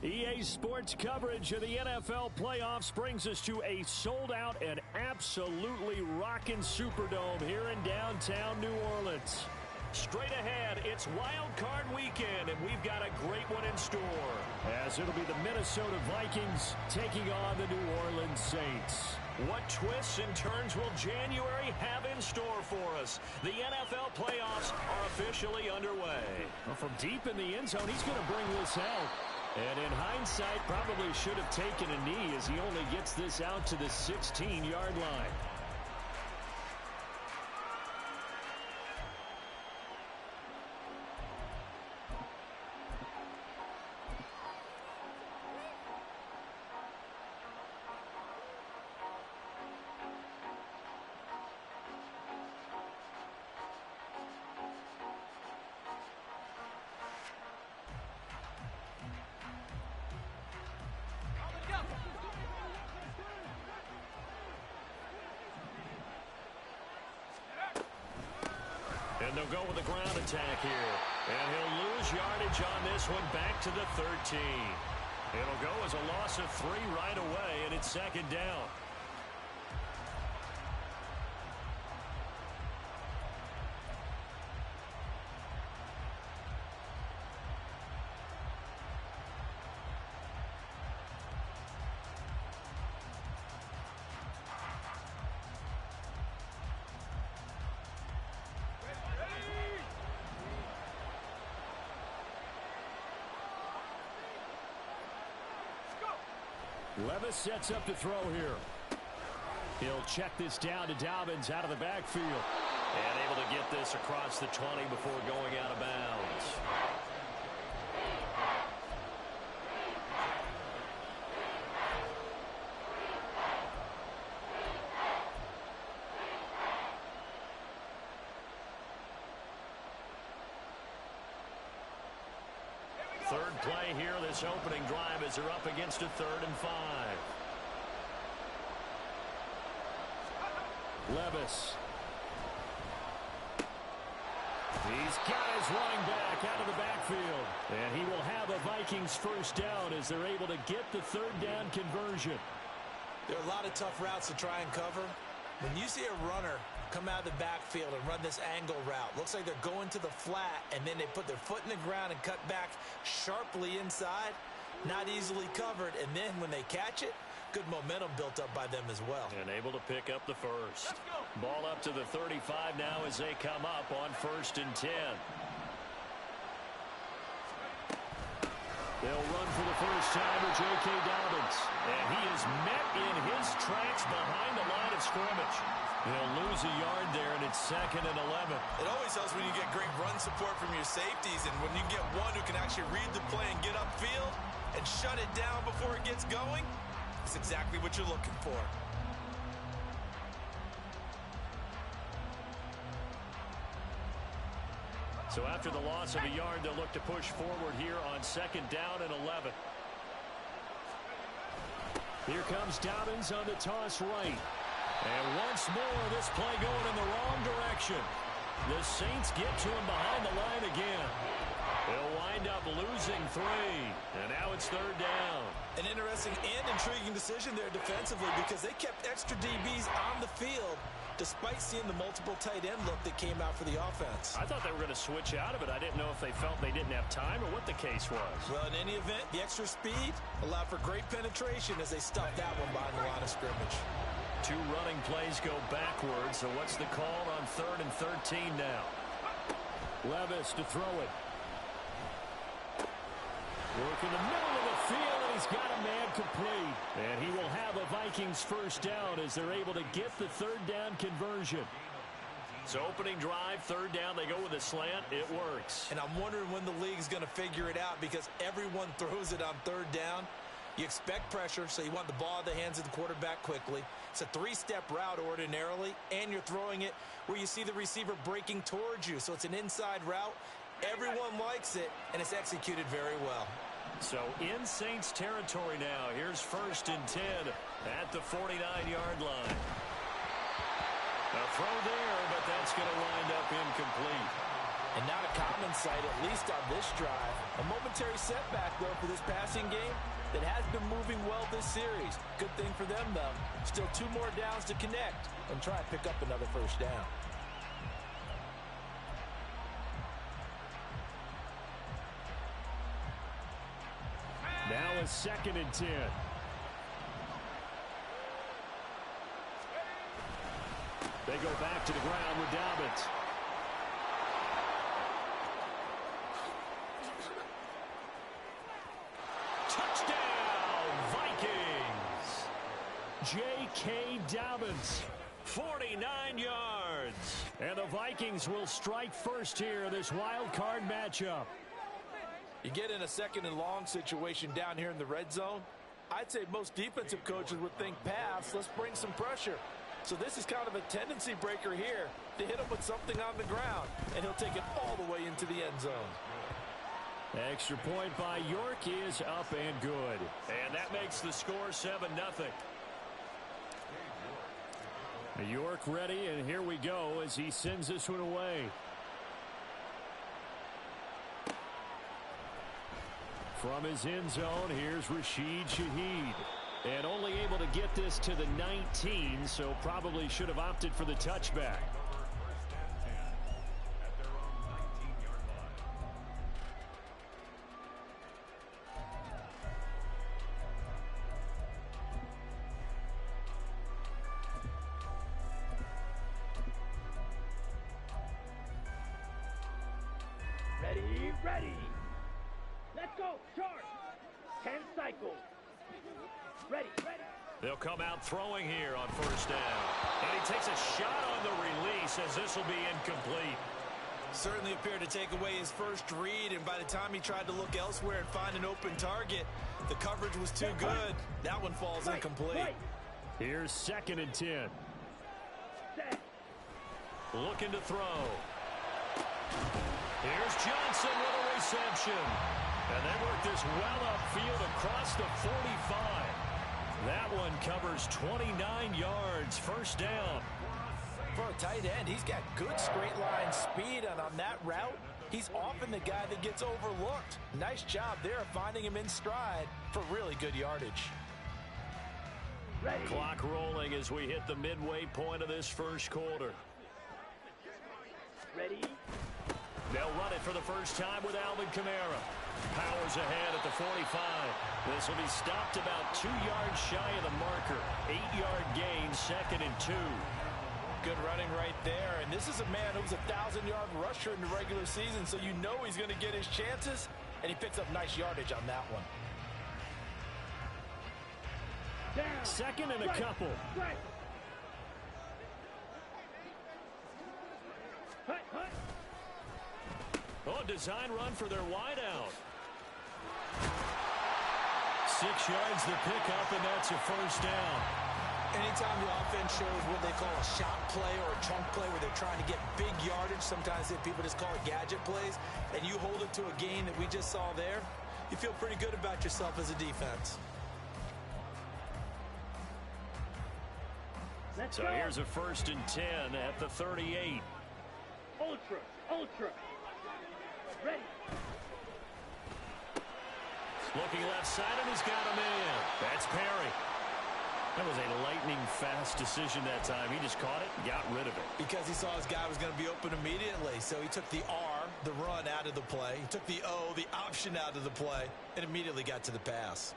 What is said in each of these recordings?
EA Sports coverage of the NFL playoffs brings us to a sold-out and absolutely rocking Superdome here in downtown New Orleans. Straight ahead, it's Wild Card Weekend, and we've got a great one in store, as it'll be the Minnesota Vikings taking on the New Orleans Saints. What twists and turns will January have in store for us? The NFL playoffs are officially underway. Well, from deep in the end zone, he's going to bring this out. And in hindsight, probably should have taken a knee as he only gets this out to the 16-yard line. And they'll go with a ground attack here. And he'll lose yardage on this one back to the 13. It'll go as a loss of 3 right away, and it's second down. Levis sets up to throw here. He'll check this down to Dobbins out of the backfield. And able to get this across the 20 before going out of bounds. Third play here, this opening drive, as they're up against a 3rd and 5. Levis. He's got his running back out of the backfield. And he will have a Vikings first down as they're able to get the 3rd down conversion. There are a lot of tough routes to try and cover. When you see a runner come out of the backfield and run this angle route, looks like they're going to the flat, and then they put their foot in the ground and cut back sharply inside, not easily covered, and then when they catch it, good momentum built up by them as well. And able to pick up the first. Ball up to the 35 now as they come up on 1st and 10. They'll run for the first time with J.K. Dobbins. And he is met in his tracks behind the line of scrimmage. They'll lose a yard there, and it's 2nd and 11. It always helps when you get great run support from your safeties, and when you get one who can actually read the play and get upfield and shut it down before it gets going, it's exactly what you're looking for. So after the loss of a yard, they'll look to push forward here on 2nd down and 11. Here comes Dobbins on the toss right. And once more, this play going in the wrong direction. The Saints get to him behind the line again. They'll wind up losing 3. And now it's 3rd down. An interesting and intriguing decision there defensively, because they kept extra DBs on the field despite seeing the multiple tight end look that came out for the offense. I thought they were going to switch out of it. I didn't know if they felt they didn't have time or what the case was. Well, in any event, the extra speed allowed for great penetration as they stuffed that one behind the line of scrimmage. 2 running plays go backwards, so what's the call on 3rd and 13 now? Levis to throw it. Work in the middle of the field, and he's got a man complete. And he will have a Vikings first down as they're able to get the 3rd down conversion. So opening drive, 3rd down, they go with a slant. It works. And I'm wondering when the league's going to figure it out, because everyone throws it on 3rd down. You expect pressure, so you want the ball in the hands of the quarterback quickly. It's a 3-step route ordinarily, and you're throwing it where you see the receiver breaking towards you. So it's an inside route. Everyone likes it, and it's executed very well. So in Saints territory now. Here's 1st and 10 at the 49-yard line. A throw there, but that's going to wind up incomplete. And not a common sight, at least on this drive. A momentary setback, though, for this passing game that has been moving well this series. Good thing for them, though. Still 2 more downs to connect and try and pick up another first down. Now a 2nd and 10. They go back to the ground with Dobbins. Touchdown, Vikings! J.K. Dobbins, 49 yards. And the Vikings will strike first here in this wild card matchup. You get in a 2nd and long situation down here in the red zone. I'd say most defensive coaches would think pass. Let's bring some pressure. So this is kind of a tendency breaker here to hit him with something on the ground, and he'll take it all the way into the end zone. Extra point by York is up and good. And that makes the score 7-0. York ready, and here we go as he sends this one away. From his end zone, here's Rashid Shaheed. And only able to get this to the 19, so probably should have opted for the touchback. Ready. Let's go. Charge. 10 cycles. Ready. They'll come out throwing here on first down. And he takes a shot on the release as this will be incomplete. Certainly appeared to take away his first read, and by the time he tried to look elsewhere and find an open target, the coverage was too good. That one falls incomplete. Here's 2nd and 10. Looking to throw. Here's Johnson with a reception. And they work this well upfield across the 45. That one covers 29 yards. First down. For a tight end, he's got good straight line speed, and on that route, he's often the guy that gets overlooked. Nice job there of finding him in stride for really good yardage. Ready. Clock rolling as we hit the midway point of this first quarter. Ready. They'll run it for the first time with Alvin Kamara. Powers ahead at the 45. This will be stopped about 2 yards shy of the marker. 8-yard gain, 2nd and 2. Good running right there, and this is a man who was a 1,000-yard rusher in the regular season, so you know he's going to get his chances, and he picks up nice yardage on that one. Down. 2nd and a couple. Right. Hut. Oh, design run for their wideout. 6 yards the pickup, and that's a first down. Anytime the offense shows what they call a shot play or a chunk play where they're trying to get big yardage, sometimes people just call it gadget plays, and you hold it to a gain that we just saw there, you feel pretty good about yourself as a defense. Let's So go. here's a 1st and 10 at the 38. Ultra. Ready. Looking left side, and he's got him in. That's Perry. That was a lightning-fast decision that time. He just caught it and got rid of it. Because he saw his guy was going to be open immediately, so he took the R, the run, out of the play. He took the O, the option, out of the play, and immediately got to the pass.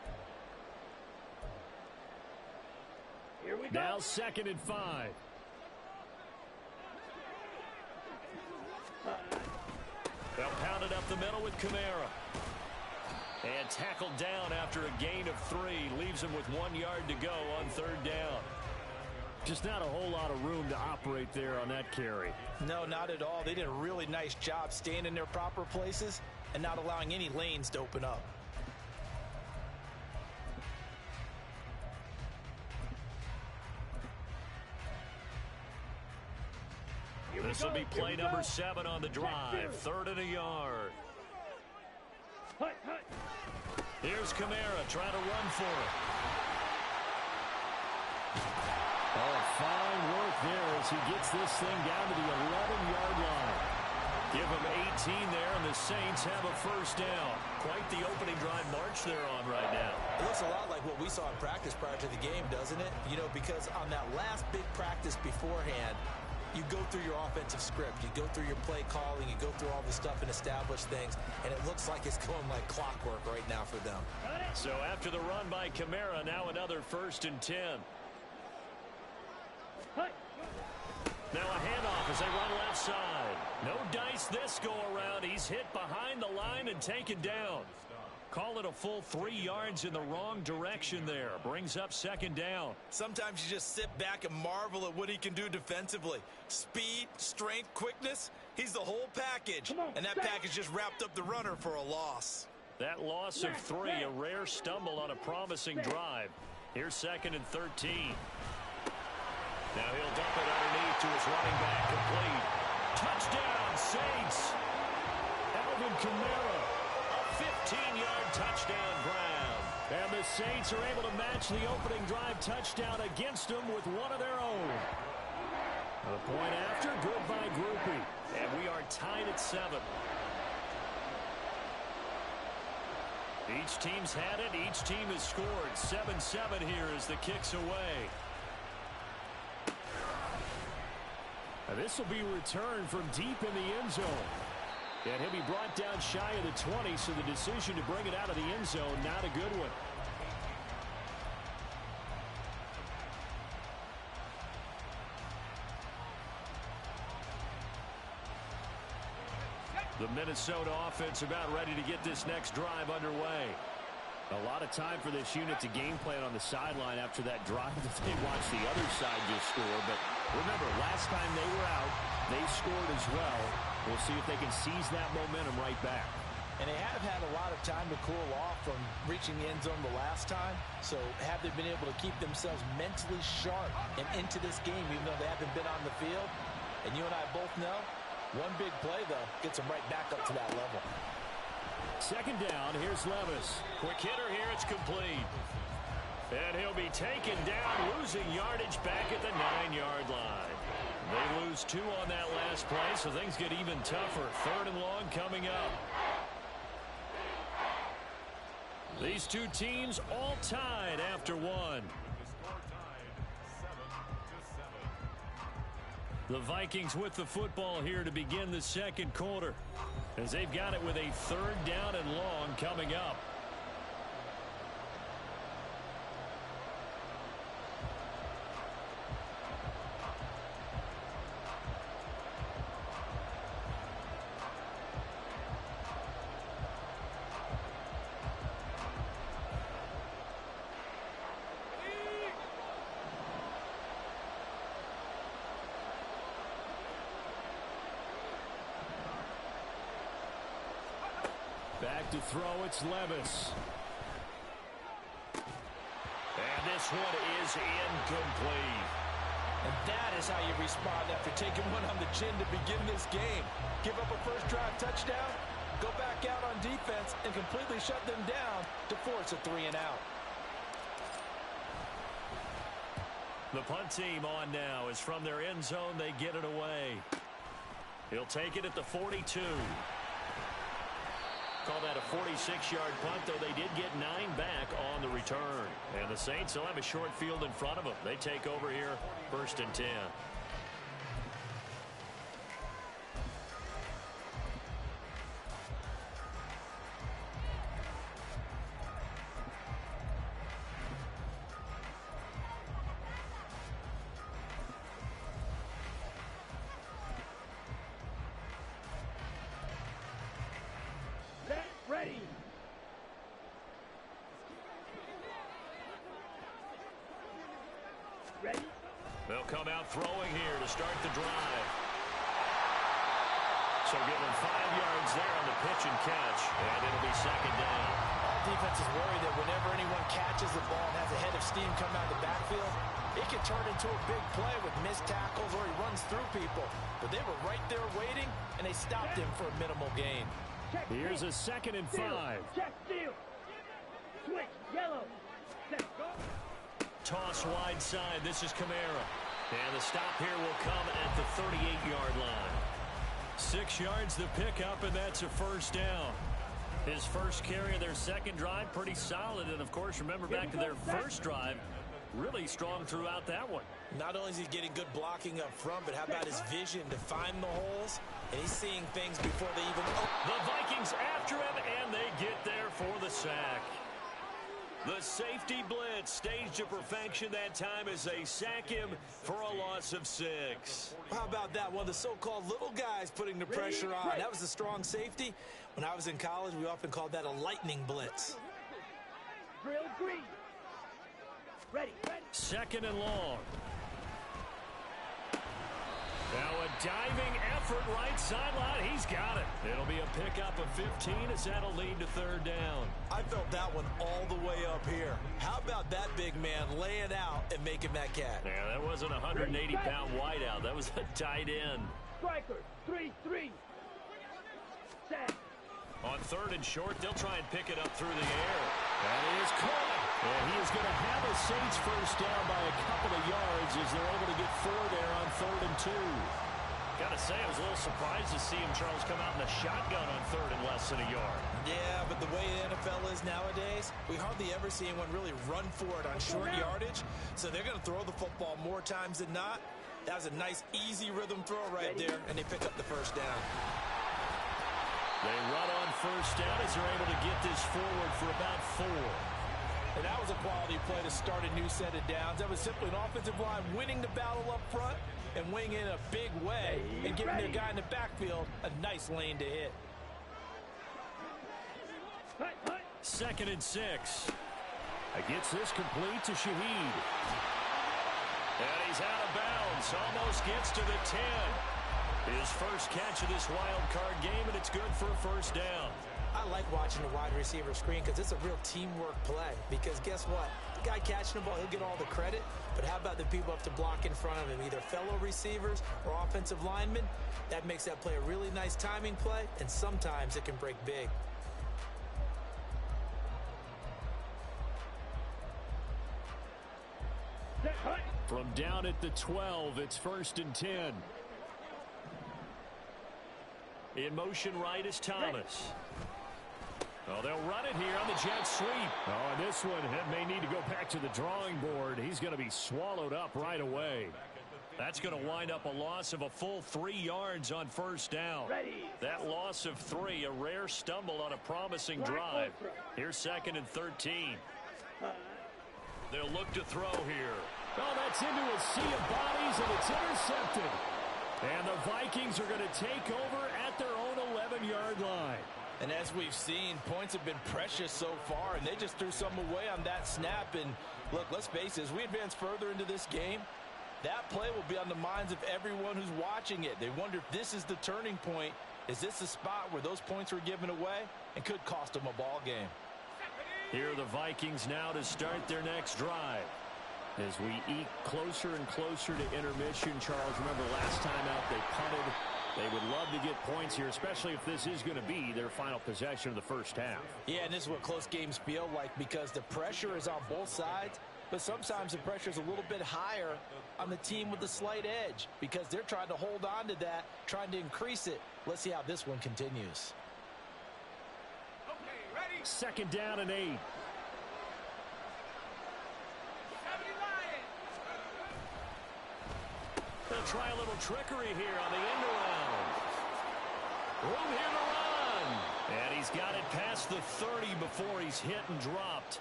Here we go. Now 2nd and 5. They'll pound it up the middle with Kamara. And tackled down after a gain of 3. Leaves him with 1 yard to go on 3rd down. Just not a whole lot of room to operate there on that carry. No, not at all. They did a really nice job staying in their proper places and not allowing any lanes to open up. This will be play number 7 on the drive. 3rd and a yard. Hut. Here's Kamara trying to run for it. Oh, fine work there as he gets this thing down to the 11-yard line. Give them 18 there, and the Saints have a first down. Quite the opening drive march they're on right now. It looks a lot like what we saw in practice prior to the game, doesn't it? You know, because on that last big practice beforehand, you go through your offensive script. You go through your play calling. You go through all the stuff and establish things. And it looks like it's going like clockwork right now for them. So after the run by Kamara, now another 1st and 10. Now a handoff as they run left side. No dice this go around. He's hit behind the line and taken down. Call it a full 3 yards in the wrong direction there. Brings up 2nd down. Sometimes you just sit back and marvel at what he can do defensively. Speed, strength, quickness. He's the whole package. And that package just wrapped up the runner for a loss. That loss of 3, a rare stumble on a promising drive. Here's 2nd and 13. Now he'll dump it underneath to his running back, complete. Touchdown, Saints. Alvin Kamara, a 15-yard touchdown grab. And the Saints are able to match the opening drive touchdown against them with one of their own. A point after, good by Grupe. And we are tied at 7. Each team's had it. Each team has scored. 7-7 here as the kick's away. This will be returned from deep in the end zone. And he'll be brought down shy of the 20, so the decision to bring it out of the end zone, not a good one. The Minnesota offense about ready to get this next drive underway. A lot of time for this unit to game plan on the sideline after that drive that they watched the other side just score. But remember, last time they were out, they scored as well. We'll see if they can seize that momentum right back. And they have had a lot of time to cool off from reaching the end zone the last time. So have they been able to keep themselves mentally sharp and into this game, even though they haven't been on the field? And you and I both know, one big play, though, gets them right back up to that level. 2nd down, here's Levis. Quick hitter here, it's complete. And he'll be taken down, losing yardage back at the 9-yard line. They lose 2 on that last play, so things get even tougher. 3rd and long coming up. These two teams all tied after 1. The Vikings with the football here to begin the 2nd quarter, as they've got it with a 3rd down and long coming up. Back to throw, it's Levis. And this one is incomplete. And that is how you respond after taking one on the chin to begin this game. Give up a first drive touchdown, go back out on defense, and completely shut them down to force a 3 and out. The punt team on now is from their end zone. They get it away. He'll take it at the 42. Call that a 46-yard punt, though they did get 9 back on the return. And the Saints will have a short field in front of them. They take over here, 1st and 10. Ready. Ready. They'll come out throwing here to start the drive. So give them 5 yards there on the pitch and catch, and it'll be 2nd down. All defense is worried that whenever anyone catches the ball and has a head of steam come out of the backfield, it can turn into a big play with missed tackles or he runs through people. But they were right there waiting, and they stopped him for a minimal gain. Here's a 2nd and 5. Check steal. Switch. Yellow. Set. Go. Toss wide side. This is Kamara. And the stop here will come at the 38-yard line. 6 yards the pickup, and that's a first down. His first carry of their second drive, pretty solid. And, of course, remember back to their first drive, really strong throughout that one. Not only is he getting good blocking up front, but how about his vision to find the holes? And he's seeing things before they even open. The Vikings after him, and they get there for the sack. The safety blitz staged to perfection that time as they sack him for a loss of 6. How about that? One of the so-called little guys putting the pressure on. That was a strong safety. When I was in college, we often called that a lightning blitz. Drill green. Ready. Second and long. Now a diving effort right sideline. He's got it. It'll be a pickup of 15 as that'll lead to third down. I felt that one all the way up here. How about that big man laying out and making that catch? Yeah, that wasn't a 180-pound wideout. That was a tight end. Striker, 3-3. Set. On third and short, they'll try and pick it up through the air. That is caught. And he is going to have a Saints first down by a couple of yards as they're able to get 4 there on 3rd and 2. Got to say, I was a little surprised to see him, Charles, come out in a shotgun on 3rd and less than a yard. Yeah, but the way the NFL is nowadays, we hardly ever see anyone really run for it on short yardage. So they're going to throw the football more times than not. That was a nice, easy rhythm throw right there, and they pick up the first down. They run on first down as they're able to get this forward for about 4. And that was a quality play to start a new set of downs. That was simply an offensive line winning the battle up front and winning in a big way and giving their guy in the backfield a nice lane to hit. 2nd and 6. Gets this complete to Shaheed. And he's out of bounds. Almost gets to the 10. His first catch of this wild card game, and it's good for a first down. I like watching the wide receiver screen because it's a real teamwork play. Because guess what? The guy catching the ball, he'll get all the credit. But how about the people up to block in front of him, either fellow receivers or offensive linemen? That makes that play a really nice timing play, and sometimes it can break big. From down at the 12, it's 1st and 10. In motion right is Thomas. Oh, they'll run it here on the jet sweep. Oh, and this one may need to go back to the drawing board. He's going to be swallowed up right away. That's going to wind up a loss of a full 3 yards on first down. That loss of 3, a rare stumble on a promising drive. Here's 2nd and 13. They'll look to throw here. Oh, that's into a sea of bodies, and it's intercepted. And the Vikings are going to take over at their own 11-yard line. And as we've seen, points have been precious so far, and they just threw some away on that snap. And look, let's face it, as we advance further into this game, that play will be on the minds of everyone who's watching it. They wonder if this is the turning point. Is this the spot where those points were given away and could cost them a ball game? Here are the Vikings now to start their next drive. As we eke closer and closer to intermission, Charles, remember last time out they punted. They would love to get points here, especially if this is going to be their final possession of the first half. Yeah, and this is what close games feel like because the pressure is on both sides, but sometimes the pressure is a little bit higher on the team with the slight edge because they're trying to hold on to that, trying to increase it. Let's see how this one continues. Okay, ready? 2nd down and 8. They'll try a little trickery here on the end around. Room here to run. And he's got it past the 30 before he's hit and dropped.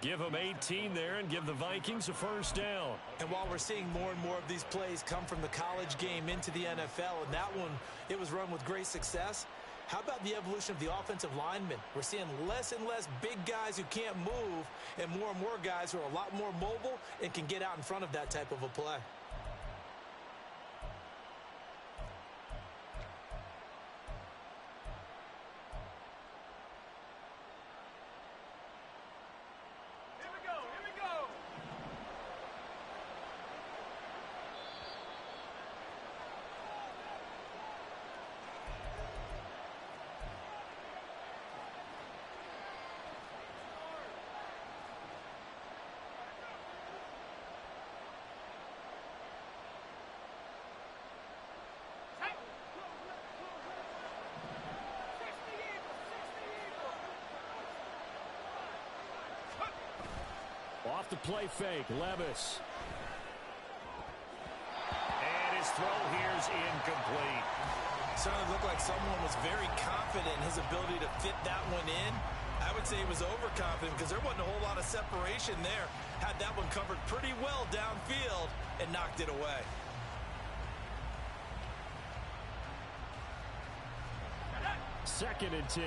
Give him 18 there and give the Vikings a first down. And while we're seeing more and more of these plays come from the college game into the NFL, and that one, it was run with great success, how about the evolution of the offensive linemen? We're seeing less and less big guys who can't move and more guys who are a lot more mobile and can get out in front of that type of a play. off the play fake. Levis. And his throw here's incomplete. Certainly looked like someone was very confident in his ability to fit that one in. I would say he was overconfident because there wasn't a whole lot of separation there. Had that one covered pretty well downfield and knocked it away. Second and 10.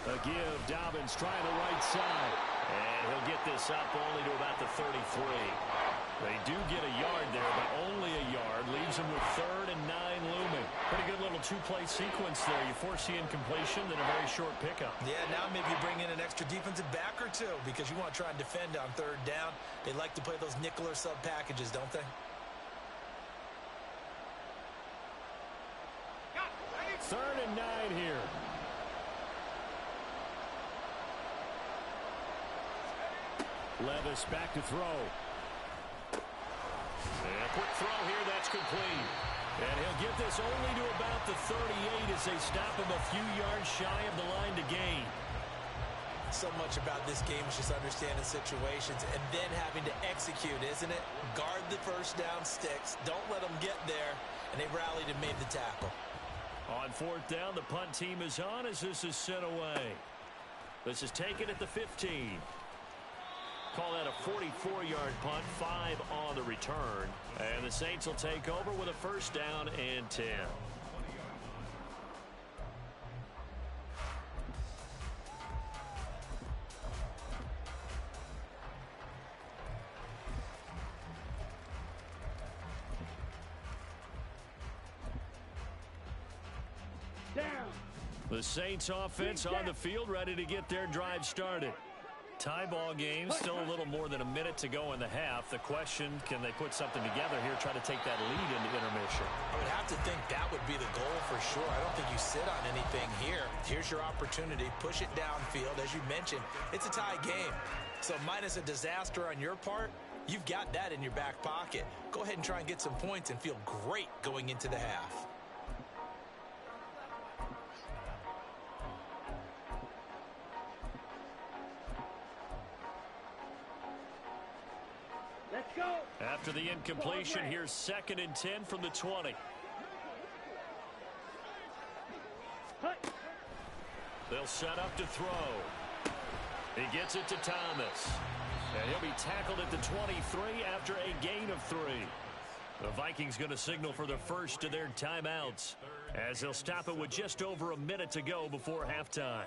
A give. Dobbins trying the right side. And he'll get this up only to about the 33. They do get a yard there, but only a yard. Leaves them with 3rd and 9 looming. Pretty good little two-play sequence there. You force the incompletion, then a very short pickup. Yeah, now maybe you bring in an extra defensive back or two because you want to try and defend on 3rd down. They like to play those nickel or sub packages, don't they? 3rd and 9 here. Levis back to throw. And a quick throw here, that's complete. And he'll get this only to about the 38 as they stop him a few yards shy of the line to gain. So much about this game is just understanding situations and then having to execute, isn't it? Guard the first down sticks. Don't let them get there. And they rallied and made the tackle. On 4th down, the punt team is on as this is sent away. This is taken at the 15. Call that a 44-yard punt, 5 on the return. And the Saints will take over with a 1st down and 10. Down. The Saints offense on the field, ready to get their drive started. Tie ball game, still a little more than a minute to go in the half. The question, can they put something together here, try to take that lead into intermission? I would have to think that would be the goal for sure. I don't think you sit on anything here. Here's your opportunity. Push it downfield. As you mentioned, it's a tie game. So minus a disaster on your part, you've got that in your back pocket. Go ahead and try and get some points and feel great going into the half. Let's go. After the incompletion, here's 2nd and 10 from the 20. They'll set up to throw. He gets it to Thomas. And he'll be tackled at the 23 after a gain of 3. The Vikings going to signal for the first of their timeouts as they'll stop it with just over a minute to go before halftime.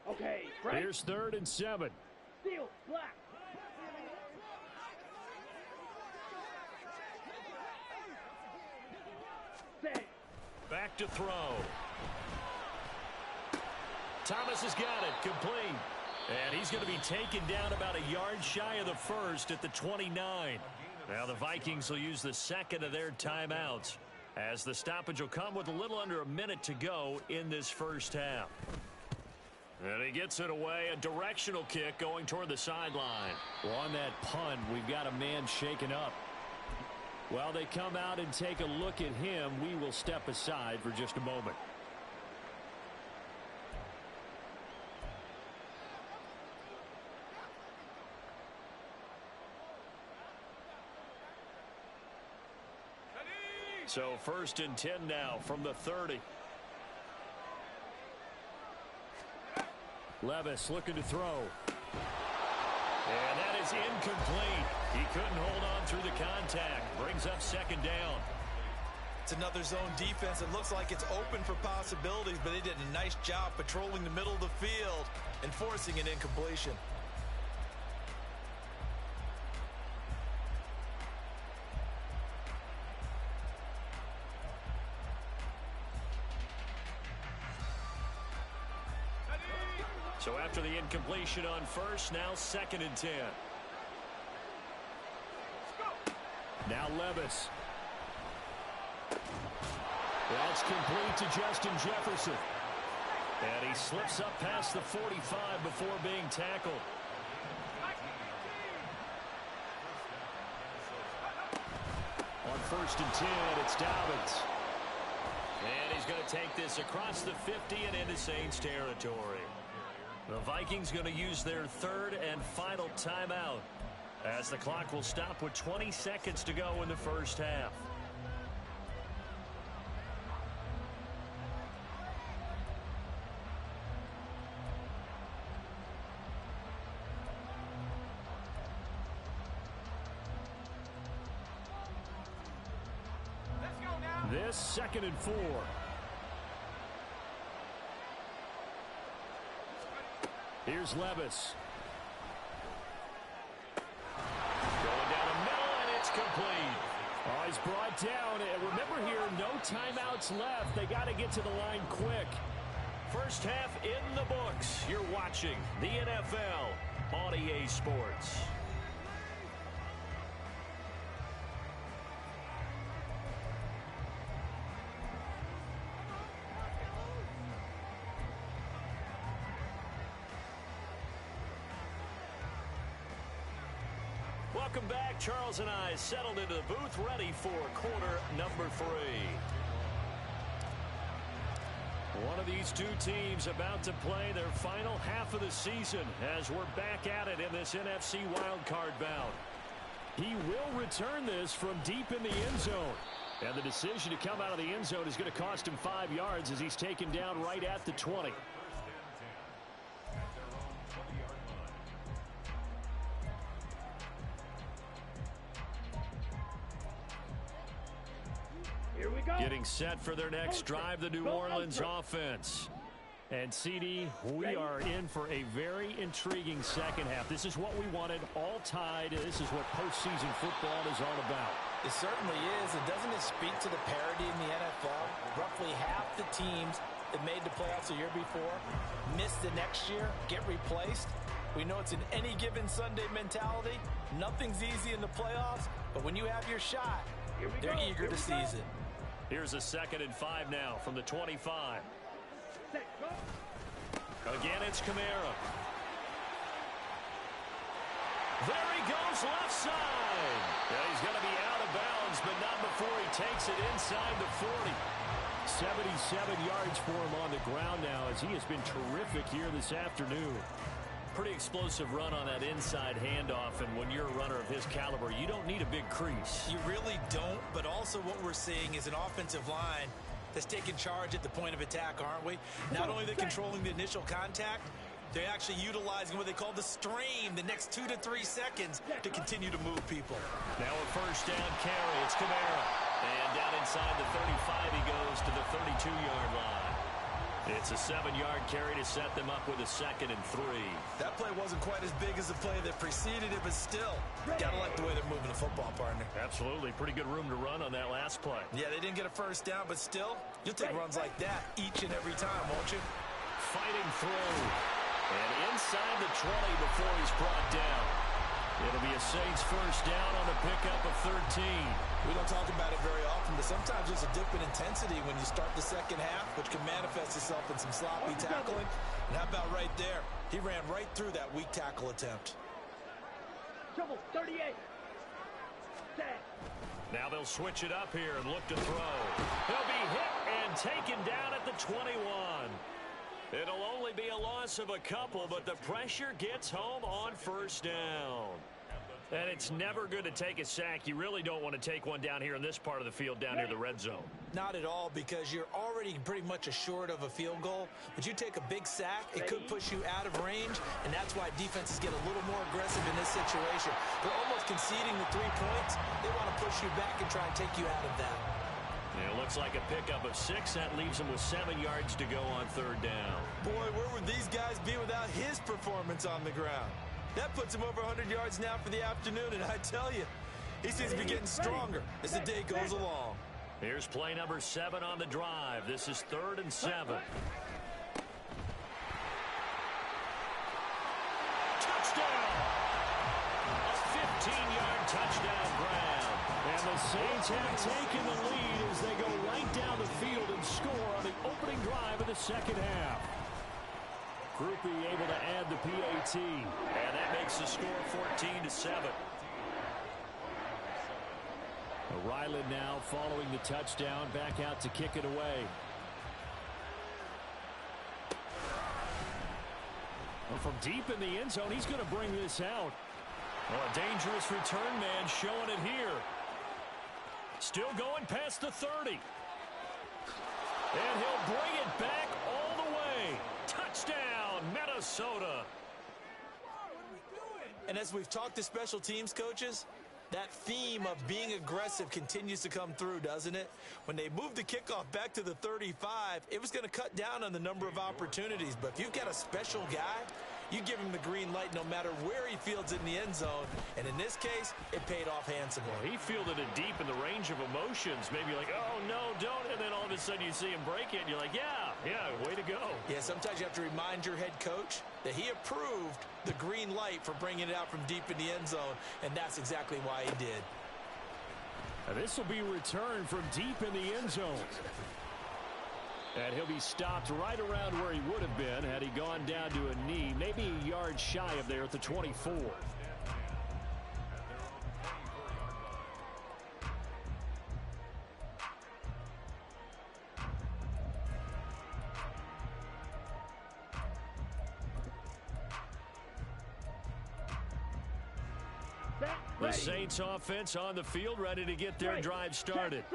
Okay, right. Here's 3rd and 7. Steel, black. Set. Back to throw. Thomas has got it, complete. And he's going to be taken down about a yard shy of the 1st at the 29. Now the Vikings will use the 2nd of their timeouts as the stoppage will come with a little under a minute to go in this first half. And he gets it away, a directional kick going toward the sideline. Well, on that punt, we've got a man shaken up. While they come out and take a look at him, we will step aside for just a moment. So 1st and 10 now from the 30. Levis looking to throw. And that is incomplete. He couldn't hold on through the contact. Brings up 2nd down. It's another zone defense. It looks like it's open for possibilities, but they did a nice job patrolling the middle of the field and forcing an incompletion. So after the incompletion on 1st, now 2nd and 10. Now Levis. That's complete to Justin Jefferson. And he slips up past the 45 before being tackled. On 1st and 10, it's Dobbins. And he's going to take this across the 50 and into Saints territory. The Vikings going to use their third and final timeout, as the clock will stop with 20 seconds to go in the first half. This 2nd and 4. Here's Levis. Going down the middle, and it's complete. Oh, he's brought down. And remember here, no timeouts left. They got to get to the line quick. First half in the books. You're watching the NFL on EA Sports. Welcome back. Charles and I settled into the booth, ready for quarter number 3. One of these two teams about to play their final half of the season as we're back at it in this NFC wildcard bout. He will return this from deep in the end zone. And the decision to come out of the end zone is going to cost him 5 yards as he's taken down right at the 20. Getting set for their next drive, the New Orleans offense. And, CD, we are in for a very intriguing second half. This is what we wanted, all tied. This is what postseason football is all about. It certainly is. And doesn't it speak to the parity in the NFL? Roughly half the teams that made the playoffs the year before miss the next year, get replaced. We know it's an any given Sunday mentality. Nothing's easy in the playoffs, but when you have your shot, they're eager to seize it. Here's a 2nd and 5 now from the 25. Again, it's Kamara. There he goes, left side. Yeah, he's going to be out of bounds, but not before he takes it inside the 40. 77 yards for him on the ground now, as he has been terrific here this afternoon. Pretty explosive run on that inside handoff, and when you're a runner of his caliber, you don't need a big crease. You really don't, but also what we're seeing is an offensive line that's taking charge at the point of attack, aren't we? Not only they're controlling the initial contact, they're actually utilizing what they call the stream, the next 2 to 3 seconds, to continue to move people. Now a first down carry. It's Kamara. And down inside the 35, he goes to the 32-yard line. It's a 7-yard carry to set them up with a 2nd and 3. That play wasn't quite as big as the play that preceded it, but still, gotta like the way they're moving the football, partner. Absolutely. Pretty good room to run on that last play. Yeah, they didn't get a first down, but still, you'll take runs like that each and every time, won't you? Fighting through. And inside the 20 before he's brought down. It'll be a Saints first down on the pickup of 13. We don't talk about it very often, but sometimes there's a dip in intensity when you start the second half, which can manifest itself in some sloppy tackling. And how about right there? He ran right through that weak tackle attempt. Trouble, 38. Now they'll switch it up here and look to throw. He'll be hit and taken down at the 21. It'll only be a loss of a couple, but the pressure gets home on first down. And it's never good to take a sack. You really don't want to take one down here in this part of the field, down near the red zone. Not at all, because you're already pretty much assured of a field goal. But you take a big sack, it could push you out of range, and that's why defenses get a little more aggressive in this situation. They're almost conceding the 3 points. They want to push you back and try and take you out of that. Yeah, it looks like a pickup of 6. That leaves them with 7 yards to go on third down. Boy, where would these guys be without his performance on the ground? That puts him over 100 yards now for the afternoon, and I tell you, he seems to be getting stronger as the day goes along. Here's play number 7 on the drive. This is 3rd and 7. Touchdown! A 15-yard touchdown grab. And the Saints have taken the lead as they go right down the field and score on the opening drive of the second half. Groupie able to add the PAT, and that makes the score 14-7. Ryland now following the touchdown, back out to kick it away. Well, from deep in the end zone, he's going to bring this out. Well, a dangerous return man showing it here. Still going past the 30. And he'll bring it back all the way. Touchdown, Minnesota. And as we've talked to special teams coaches, that theme of being aggressive continues to come through, doesn't it? When they moved the kickoff back to the 35, it was going to cut down on the number of opportunities. But if you've got a special guy, you give him the green light no matter where he fields in the end zone. And in this case, it paid off handsomely. Well, he fielded it deep in the range of emotions. Maybe like, oh, no, don't. And then all of a sudden you see him break it, and you're like, yeah, way to go. Yeah, sometimes you have to remind your head coach that he approved the green light for bringing it out from deep in the end zone, and that's exactly why he did. And this will be returned from deep in the end zone. And he'll be stopped right around where he would have been had he gone down to a knee, maybe a yard shy of there at the 24. The Saints offense on the field, ready to get their drive started.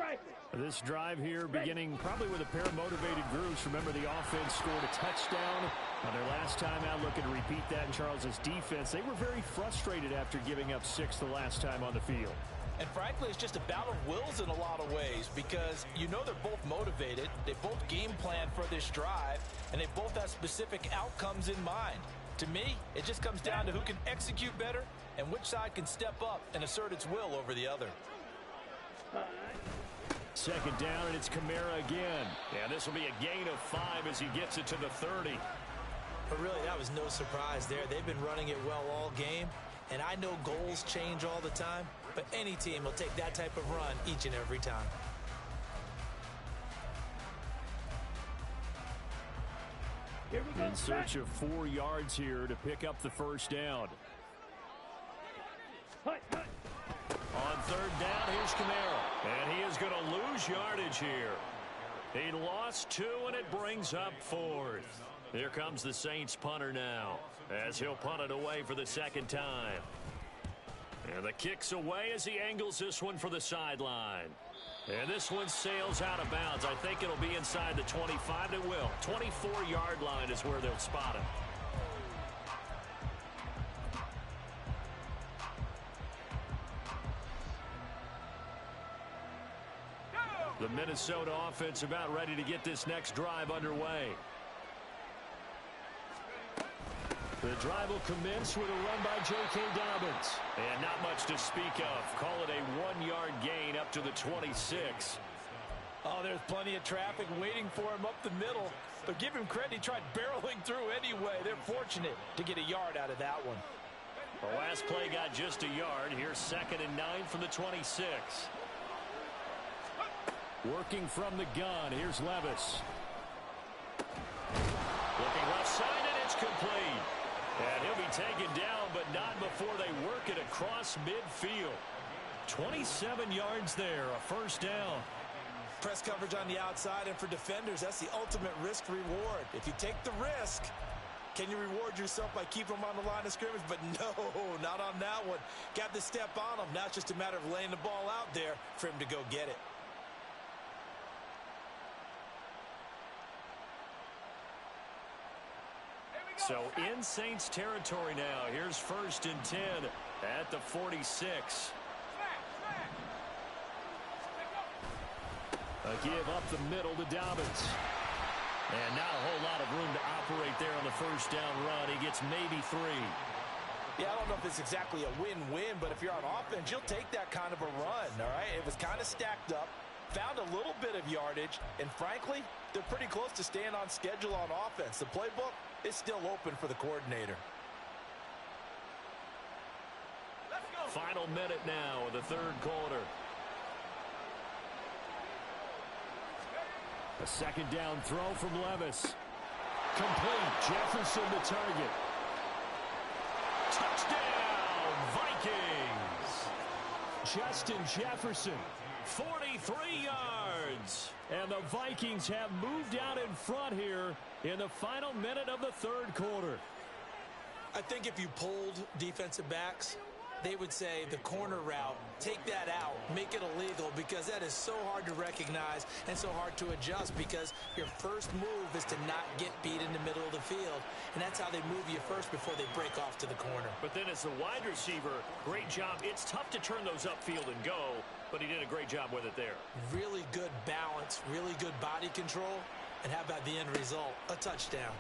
This drive here beginning probably with a pair of motivated groups. Remember, the offense scored a touchdown on their last time out. Looking to repeat that in Charles's defense. They were very frustrated after giving up 6 the last time on the field. And frankly, it's just a battle of wills in a lot of ways because you know they're both motivated. They both game plan for this drive, and they both have specific outcomes in mind. To me, it just comes down to who can execute better and which side can step up and assert its will over the other. Second down, and it's Kamara again. And this will be a gain of 5 as he gets it to the 30. But really, that was no surprise there. They've been running it well all game. And I know goals change all the time, but any team will take that type of run each and every time. In search of 4 yards here to pick up the first down. On third down, here's Kamara. And he is going to lose yardage here. He lost 2, and it brings up 4th. Here comes the Saints punter now, as he'll punt it away for the second time. And the kick's away as he angles this one for the sideline. And this one sails out of bounds. I think it'll be inside the 25. It will. 24-yard line is where they'll spot him. The Minnesota offense about ready to get this next drive underway. The drive will commence with a run by J.K. Dobbins. And not much to speak of. Call it a 1-yard gain up to the 26. Oh, there's plenty of traffic waiting for him up the middle. But give him credit, he tried barreling through anyway. They're fortunate to get a yard out of that one. The last play got just a yard. Here's 2nd and 9 from the 26. Working from the gun, here's Levis. Looking left side, and it's complete. And he'll be taken down, but not before they work it across midfield. 27 yards there, a first down. Press coverage on the outside, and for defenders, that's the ultimate risk-reward. If you take the risk, can you reward yourself by keeping them on the line of scrimmage? But no, not on that one. Got to step on them. Now it's just a matter of laying the ball out there for him to go get it. So in Saints territory now. Here's 1st and 10 at the 46. A give up the middle to Dobbins. And not a whole lot of room to operate there on the first down run. He gets maybe 3. Yeah, I don't know if it's exactly a win-win, but if you're on offense, you'll take that kind of a run, all right? It was kind of stacked up, found a little bit of yardage, and frankly, they're pretty close to staying on schedule on offense. The playbook is still open for the coordinator. Final minute now of the third quarter. A second down throw from Levis. Complete. Jefferson the target. Touchdown, Vikings! Justin Jefferson 43 yards. And the Vikings have moved out in front here in the final minute of the third quarter. I think if you polled defensive backs, they would say the corner route, take that out, make it illegal, because that is so hard to recognize and so hard to adjust, because your first move is to not get beat in the middle of the field, and that's how they move you first before they break off to the corner. But then as the wide receiver, great job. It's tough to turn those upfield and go, but he did a great job with it there. Really good balance, really good body control, and how about the end result? A touchdown.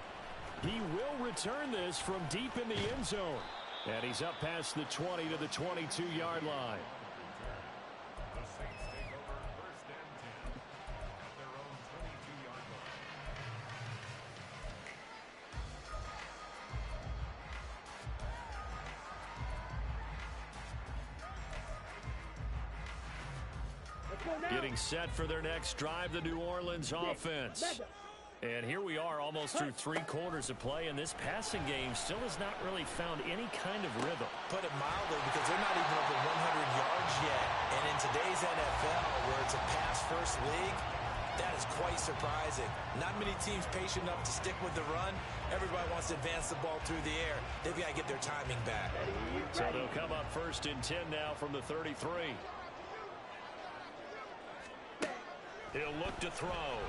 He will return this from deep in the end zone. And he's up past the 20 to the 22-yard line. The Saints take over 1st and 10 at their own 22-yard line. Let's go now. Getting set for their next drive, the New Orleans offense. And here we are almost through 3 quarters of play, and this passing game still has not really found any kind of rhythm. Put it mildly, because they're not even over 100 yards yet. And in today's NFL, where it's a pass-first league, that is quite surprising. Not many teams patient enough to stick with the run. Everybody wants to advance the ball through the air. They've got to get their timing back. So they'll come up 1st and 10 now from the 33. He'll look to throw.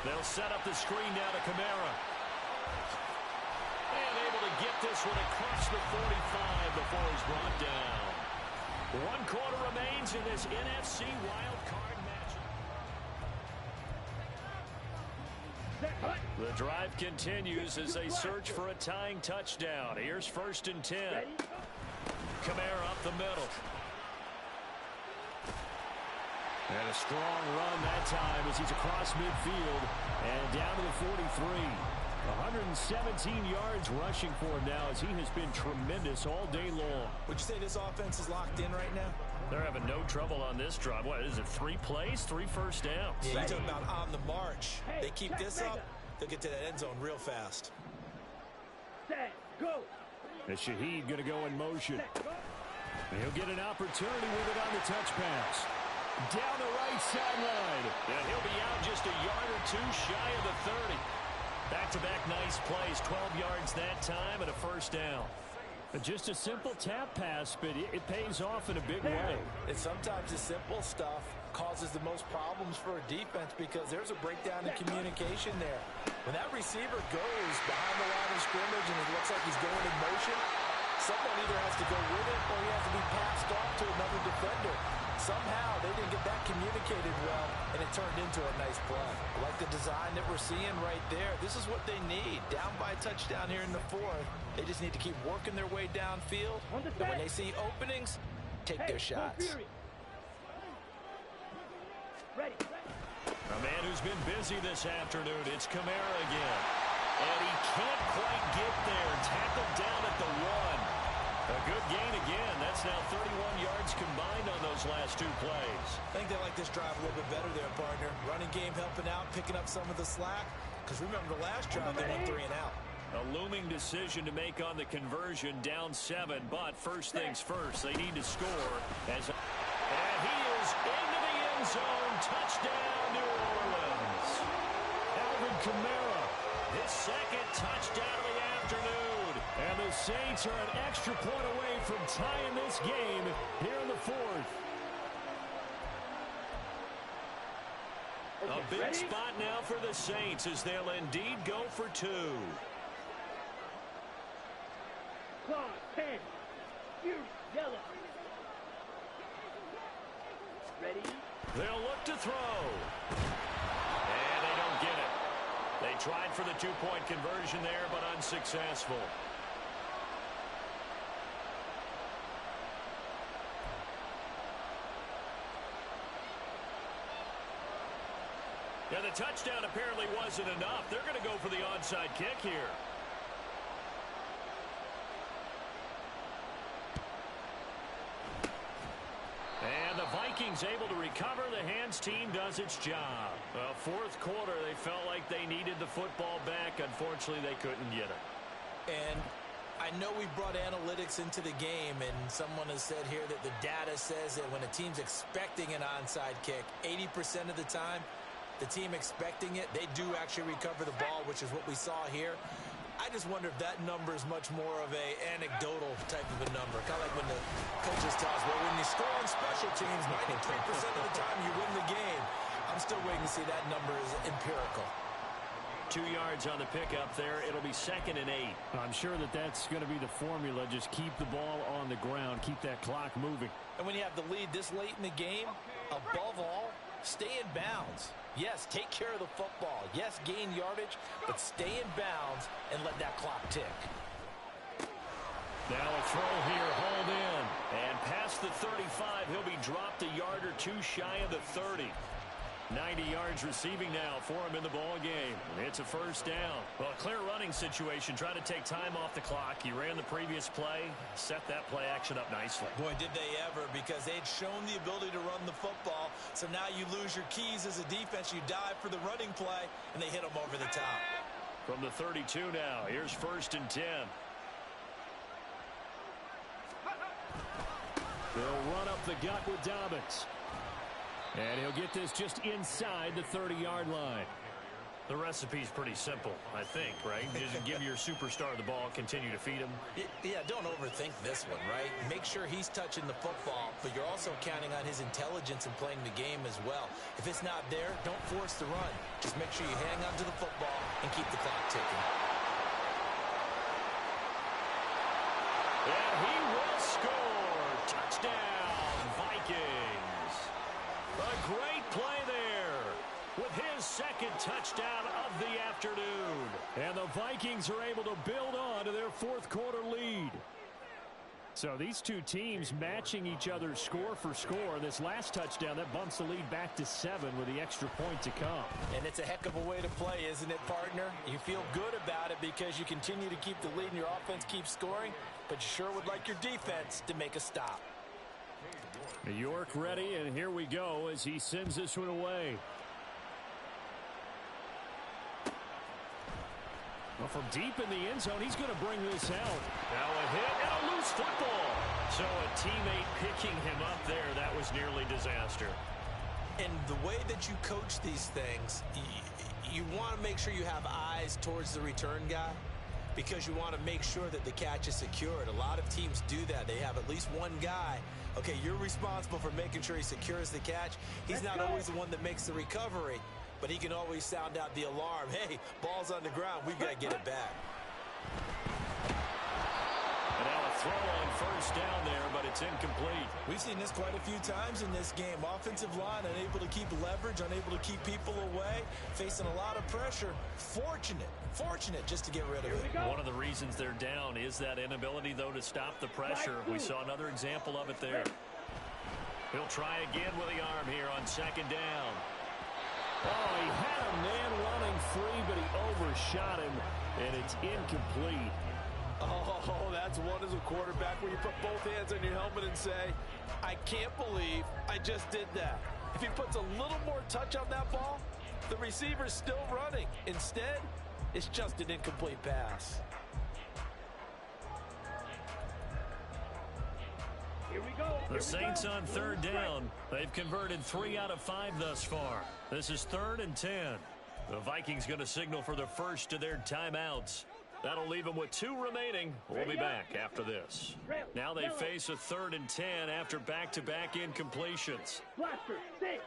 They'll set up the screen down to Kamara. And able to get this one across the 45 before he's brought down. 1 quarter remains in this NFC wild card matchup. The drive continues as they search for a tying touchdown. Here's 1st and 10. Kamara up the middle. And a strong run that time as he's across midfield and down to the 43. 117 yards rushing for him now as he has been tremendous all day long. Would you say this offense is locked in right now? They're having no trouble on this drive. What is it, 3 plays, 3 first downs? Yeah, you talk about on the march. They keep this up, they'll get to that end zone real fast. Set, go. And Shaheed going to go in motion. And he'll get an opportunity with it on the touch pass. Down the right sideline. And he'll be out just a yard or 2 shy of the 30. Back-to-back nice plays. 12 yards that time and a first down. Just a simple tap pass, but it pays off in a big way. And sometimes the simple stuff causes the most problems for a defense because there's a breakdown in communication there. When that receiver goes behind the line of scrimmage and it looks like he's going in motion, someone either has to go with it or he has to be passed off to another defender. Somehow they didn't get that communicated well, and it turned into a nice play. I like the design that we're seeing right there. This is what they need. Down by a touchdown here in the 4th. They just need to keep working their way downfield. And when they see openings, take their shots. Ready. A man who's been busy this afternoon, it's Kamara again. And he can't quite get there. Tackled down at the 1. A good gain again. That's now 31 yards combined on those last 2 plays. I think they like this drive a little bit better there, partner. Running game helping out, picking up some of the slack. Because remember the last drive, they went 3 and out. A looming decision to make on the conversion, down 7. But first things first, they need to score. And he is into the end zone. Touchdown, New Orleans. Alvin Kamara, his 2nd touchdown of the afternoon. And the Saints are an extra point away from tying this game here in the 4th. A big spot now for the Saints as they'll indeed go for 2. Claw, 10. Fury, yellow. Ready? They'll look to throw. And they don't get it. They tried for the 2-point conversion there, but unsuccessful. Yeah, the touchdown apparently wasn't enough. They're going to go for the onside kick here. And the Vikings able to recover. The hands team does its job. Well, 4th quarter, they felt like they needed the football back. Unfortunately, they couldn't get it. And I know we brought analytics into the game, and someone has said here that the data says that when a team's expecting an onside kick, 80% of the time, the team expecting it, they do actually recover the ball, which is what we saw here. I just wonder if that number is much more of a anecdotal type of a number. Kind of like when the coaches tell us, well, when you score on special teams, 93% of the time you win the game. I'm still waiting to see that number is empirical. 2 yards on the pickup there. It'll be 2nd and 8. I'm sure that that's going to be the formula. Just keep the ball on the ground. Keep that clock moving. And when you have the lead this late in the game, above all, stay in bounds. Yes, take care of the football. Yes, gain yardage, but stay in bounds and let that clock tick. Now a throw here, hauled in. And past the 35, he'll be dropped a yard or two shy of the 30. 90 yards receiving now for him in the ball game. It's a first down. Well, a clear running situation. Trying to take time off the clock. He ran the previous play, set that play action up nicely. Boy, did they ever, because they'd shown the ability to run the football. So now you lose your keys as a defense. You dive for the running play, and they hit them over the top. From the 32 now, here's 1st and 10. They'll run up the gut with Dobbins. And he'll get this just inside the 30-yard line. The recipe's pretty simple, I think, right? Just give your superstar the ball, continue to feed him. Yeah, don't overthink this one, right? Make sure he's touching the football, but you're also counting on his intelligence in playing the game as well. If it's not there, don't force the run. Just make sure you hang on to the football and keep the clock ticking. And he will score. Touchdown, Vikings. A great play there with his 2nd touchdown of the afternoon. And the Vikings are able to build on to their 4th quarter lead. So these two teams matching each other's score for score. This last touchdown, that bumps the lead back to 7 with the extra point to come. And it's a heck of a way to play, isn't it, partner? You feel good about it because you continue to keep the lead and your offense keeps scoring, but you sure would like your defense to make a stop. York ready, and here we go as he sends this one away. Well, from deep in the end zone, he's going to bring this out. Now a hit and a loose football. So a teammate picking him up there, that was nearly disaster. And the way that you coach these things, you want to make sure you have eyes towards the return guy, because you want to make sure that the catch is secured. A lot of teams do that. They have at least one guy. Okay, you're responsible for making sure he secures the catch. He's not always the one that makes the recovery, but he can always sound out the alarm. Hey, ball's on the ground. We've got to get it back. And now a throw on 1st down there, but it's incomplete. We've seen this quite a few times in this game. Offensive line unable to keep leverage, unable to keep people away, facing a lot of pressure. Fortunate just to get rid of it. One of the reasons they're down is that inability, though, to stop the pressure. We saw another example of it there. He'll try again with the arm here on 2nd down. Oh, he had a man running free, but he overshot him, and it's incomplete. Oh, that's one as a quarterback where you put both hands on your helmet and say, I can't believe I just did that. If he puts a little more touch on that ball, the receiver's still running. Instead, it's just an incomplete pass. Here we go. The Saints on 3rd down. They've converted 3 out of 5 thus far. This is 3rd and 10. The Vikings going to signal for the first of their timeouts. That'll leave them with 2 remaining. We'll be back after this. Now they face a 3rd and 10 after back-to-back incompletions. Blaster, stay.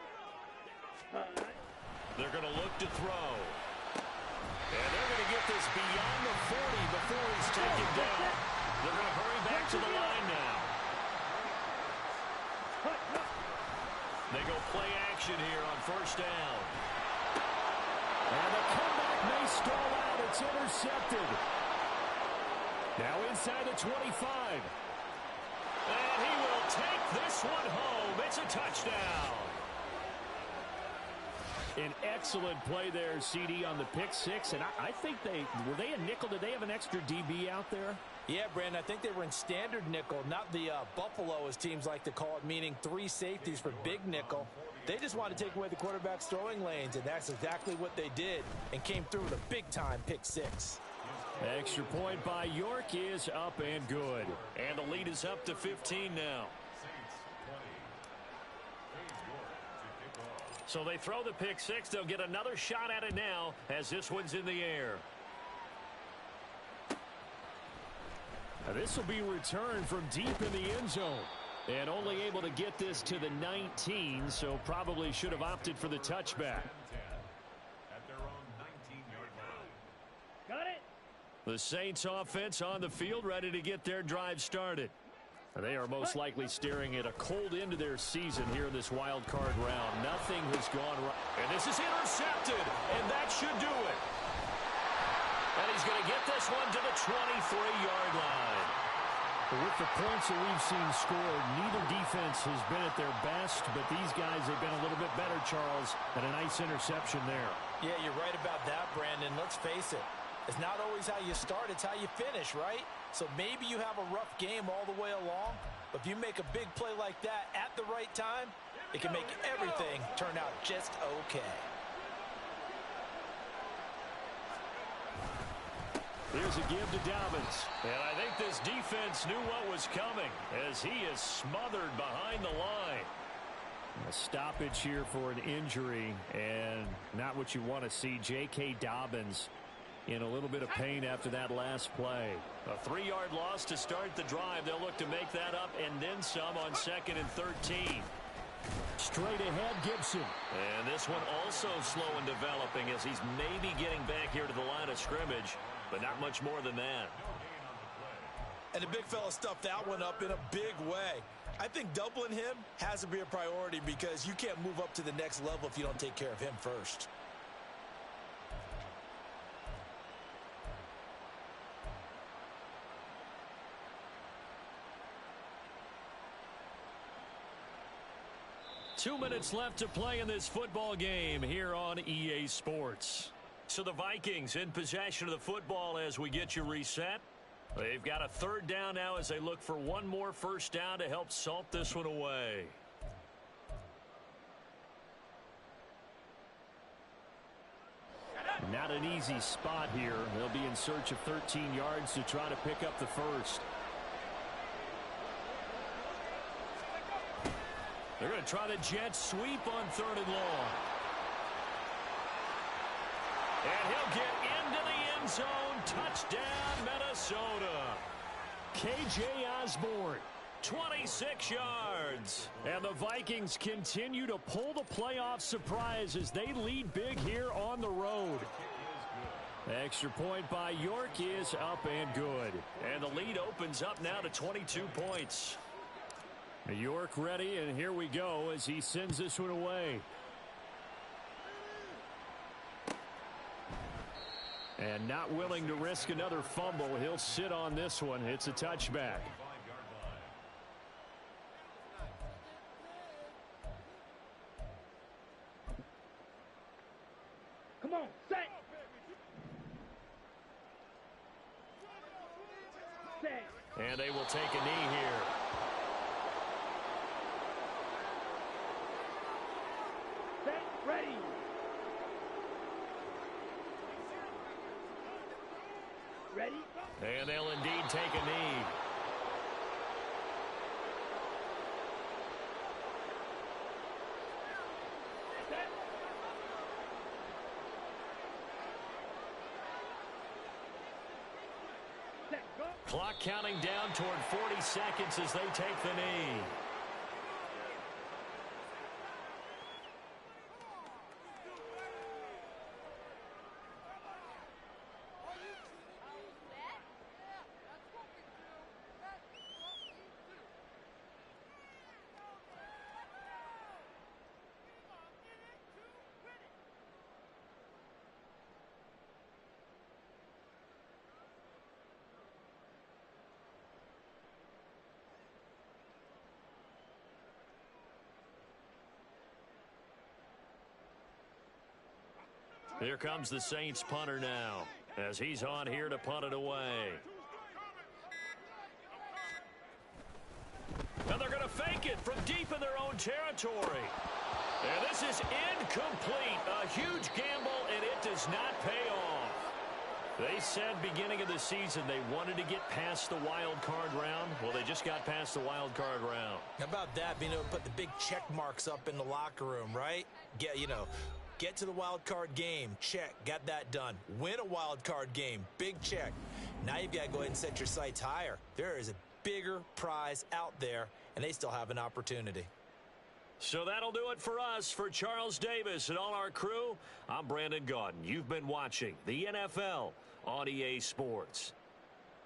They're going to look to throw. And they're going to get this beyond the 40 before he's taken down. They're going to hurry back to the line now. They go play action here on 1st down. And the comeback may stall out. It's intercepted. Now inside the 25. And he will take this one home. It's a touchdown. An excellent play there, CD, on the pick 6. And I think were they a nickel? Did they have an extra DB out there? Yeah, Brandon, I think they were in standard nickel, not the Buffalo, as teams like to call it, meaning 3 safeties for big nickel. They just wanted to take away the quarterback's throwing lanes, and that's exactly what they did, and came through with a big-time pick 6. Extra point by York is up and good. And the lead is up to 15 now. So they throw the pick six. They'll get another shot at it now as this one's in the air. Now this will be returned from deep in the end zone. And only able to get this to the 19, so probably should have opted for the touchback. Got it. The Saints offense on the field, ready to get their drive started. They are most likely staring at a cold end of their season here in this wild card round. Nothing has gone right. And this is intercepted, and that should do it. And he's going to get this one to the 23-yard line. With the points that we've seen scored, neither defense has been at their best, but these guys have been a little bit better, Charles, and a nice interception there. Yeah, you're right about that, Brandon. Let's face it. It's not always how you start, it's how you finish, right? So maybe you have a rough game all the way along, but if you make a big play like that at the right time, it can make everything turn out just okay. Here's a give to Dobbins. And I think this defense knew what was coming as he is smothered behind the line. A stoppage here for an injury, and not what you want to see. J.K. Dobbins in a little bit of pain after that last play. A 3-yard loss to start the drive. They'll look to make that up and then some on 2nd and 13. Straight ahead, Gibson. And this one also slow in developing as he's maybe getting back here to the line of scrimmage, but not much more than that. And the big fella stuffed that one up in a big way. I think doubling him has to be a priority because you can't move up to the next level if you don't take care of him first. Two minutes left to play in this football game here on EA Sports. So the Vikings in possession of the football as we get you reset. They've got a 3rd down now as they look for one more first down to help salt this one away. Not an easy spot here. They'll be in search of 13 yards to try to pick up the first. They're going to try the jet sweep on 3rd and long. And he'll get into the end zone. Touchdown, Minnesota. K.J. Osborne. 26 yards. And the Vikings continue to pull the playoff surprise as they lead big here on the road. Extra point by York is up and good. And the lead opens up now to 22 points. York ready, and here we go as he sends this one away. And not willing to risk another fumble. He'll sit on this one. It's a touchback. Come on, set. Set. And they will take a knee here. Set. Ready. Ready? And they'll indeed take a knee. Set. Set. Go. Clock counting down toward 40 seconds as they take the knee. Here comes the Saints punter now as he's on here to punt it away. And they're going to fake it from deep in their own territory. And this is incomplete. A huge gamble, and it does not pay off. They said beginning of the season they wanted to get past the wild card round. Well, they just got past the wild card round. How about that, being able to put the big check marks up in the locker room, right? Get to the wild card game. Check. Got that done. Win a wild card game. Big check. Now you've got to go ahead and set your sights higher. There is a bigger prize out there, and they still have an opportunity. So that'll do it for us. For Charles Davis and all our crew, I'm Brandon Gaudin. You've been watching the NFL on EA Sports.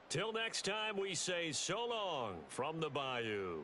Till next time, we say so long from the Bayou.